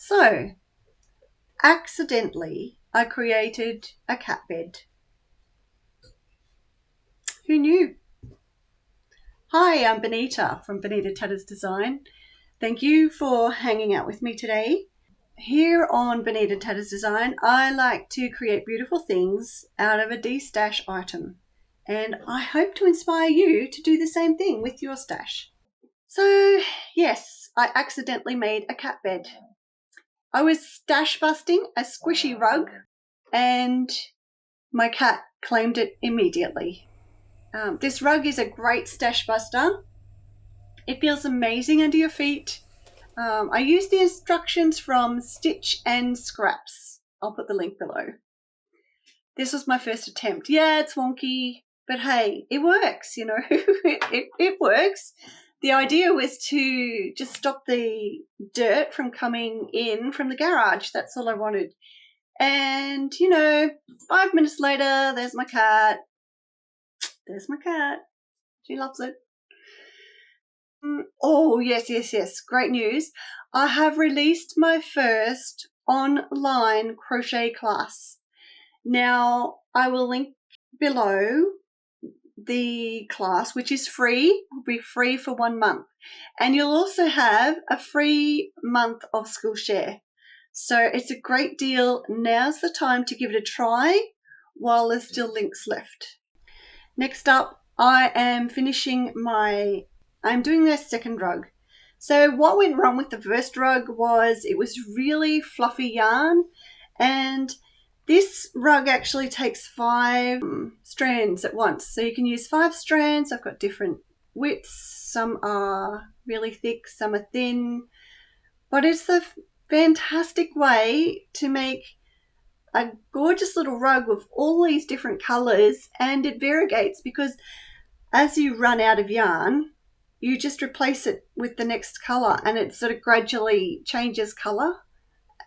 So, accidentally, I created a cat bed. Who knew? Hi, I'm Benita from Benita Tatters Design. Thank you for hanging out with me today. Here on Benita Tatters Design, I like to create beautiful things out of a destash item. And I hope to inspire you to do the same thing with your stash. So, yes, I accidentally made a cat bed. I was stash busting a squishy rug and my cat claimed it immediately. This rug is a great stash buster. It feels amazing under your feet. I used the instructions from Stitch and Scraps. I'll put the link below. This was my first attempt. Yeah, it's wonky, but hey, it works, you know, it works. The idea was to just stop the dirt from coming in from the garage. That's all I wanted. And, you know, 5 minutes later, there's my cat. There's my cat. She loves it. Oh, yes. Great news. I have released my first online crochet class. Now, I will link below the class, which is free. Will be free for 1 month. And you'll also have a free month of Skillshare. So it's a great deal. Now's the time to give it a try while there's still links left. Next up, I'm doing the second rug. So what went wrong with the first rug was it was really fluffy yarn, and this rug actually takes 5 strands at once. So you can use 5 strands. I've got different widths. Some are really thick, some are thin, but it's the fantastic way to make a gorgeous little rug with all these different colors, and it variegates because as you run out of yarn, you just replace it with the next color and it sort of gradually changes color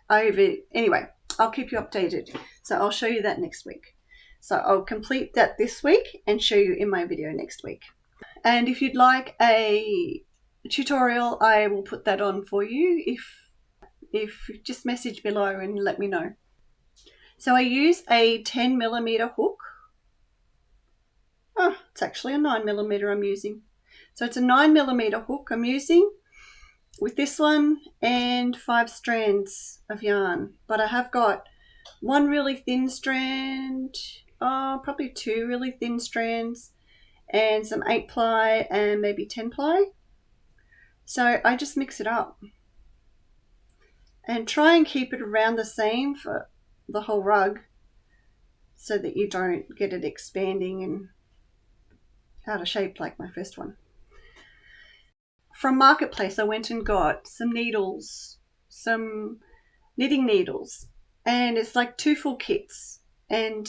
over. Anyway, I'll keep you updated. So I'll show you that next week. So I'll complete that this week and show you in my video next week. And if you'd like a tutorial, I will put that on for you. If just message below and let me know. So I use a 10mm hook. Oh, it's actually a 9mm I'm using. So it's a 9mm hook I'm using with this one and 5 strands of yarn. But I have got 1 really thin strand, probably 2 really thin strands, and some 8-ply and maybe 10-ply. So I just mix it up and try and keep it around the same for the whole rug so that you don't get it expanding and out of shape like my first one. From Marketplace, I went and got some needles, some knitting needles, and it's like 2 full kits, and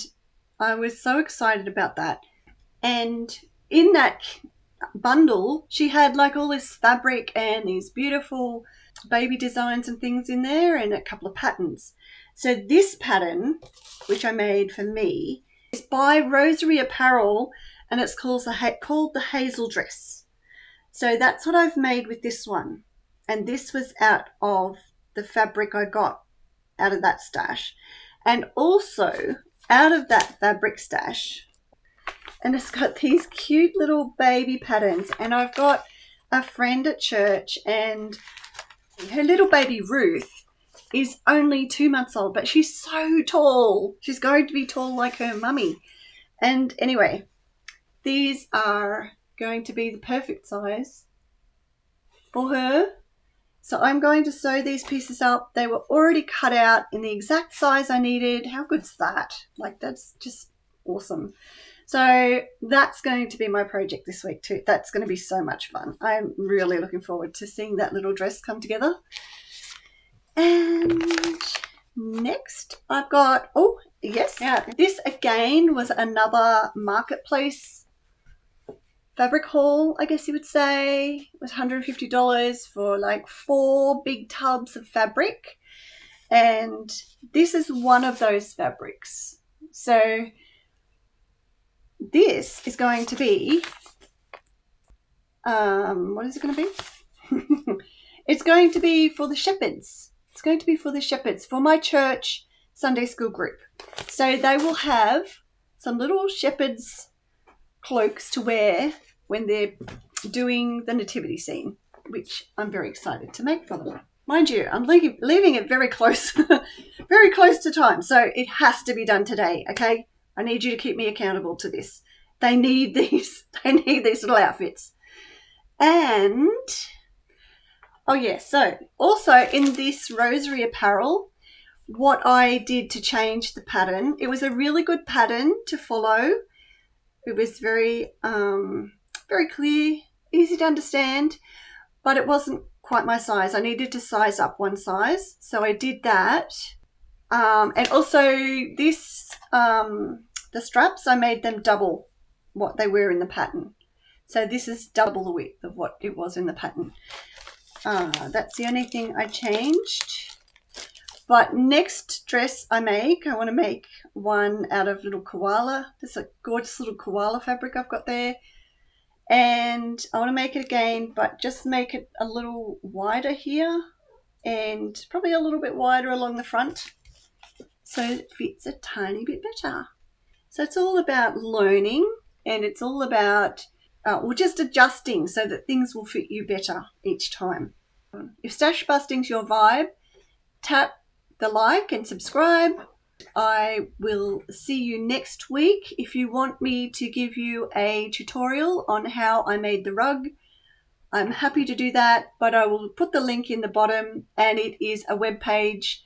I was so excited about that. And in that bundle, she had like all this fabric and these beautiful baby designs and things in there and a couple of patterns. So this pattern, which I made for me, is by Rosary Apparel, and it's called the Hazel Dress. So that's what I've made with this one. And this was out of the fabric I got out of that stash. And also out of that fabric stash. And it's got these cute little baby patterns. And I've got a friend at church, and her little baby Ruth is only 2 months old, but she's so tall. She's going to be tall like her mummy. And anyway, these are going to be the perfect size for her. So I'm going to sew these pieces up. They were already cut out in the exact size I needed. How good's that? Like, that's just awesome. So that's going to be my project this week too. That's going to be so much fun. I'm really looking forward to seeing that little dress come together. And next I've got, oh yes, yeah, this again was another Marketplace fabric haul, I guess you would say. It was $150 for like 4 big tubs of fabric, and this is one of those fabrics. So this is going to be what is it going to be? It's going to be for the shepherds. It's going to be for the shepherds, for my church Sunday school group. So they will have some little shepherd's cloaks to wear when they're doing the nativity scene, which I'm very excited to make for them. Mind you, I'm leaving it very close, very close to time. So it has to be done today, okay? I need you to keep me accountable to this. They need these little outfits. And, oh yeah, so also in this rosary apparel, what I did to change the pattern, it was a really good pattern to follow. It was very, very clear, easy to understand, but it wasn't quite my size. I needed to size up one size, so I did that. And also this, the straps, I made them double what they were in the pattern. So this is double the width of what it was in the pattern. That's the only thing I changed. But next dress I want to make one out of little koala. This is a gorgeous little koala fabric I've got there. And I want to make it again, but just make it a little wider here and probably a little bit wider along the front so it fits a tiny bit better. So it's all about learning, and it's all about just adjusting so that things will fit you better each time. If stash busting's your vibe, tap the like and subscribe. I will see you next week. If you want me to give you a tutorial on how I made the rug, I'm happy to do that, but I will put the link in the bottom, and it is a web page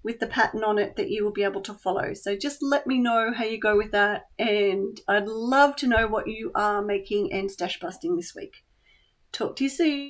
with the pattern on it that you will be able to follow. So just let me know how you go with that, and I'd love to know what you are making and stash busting this week. Talk to you soon.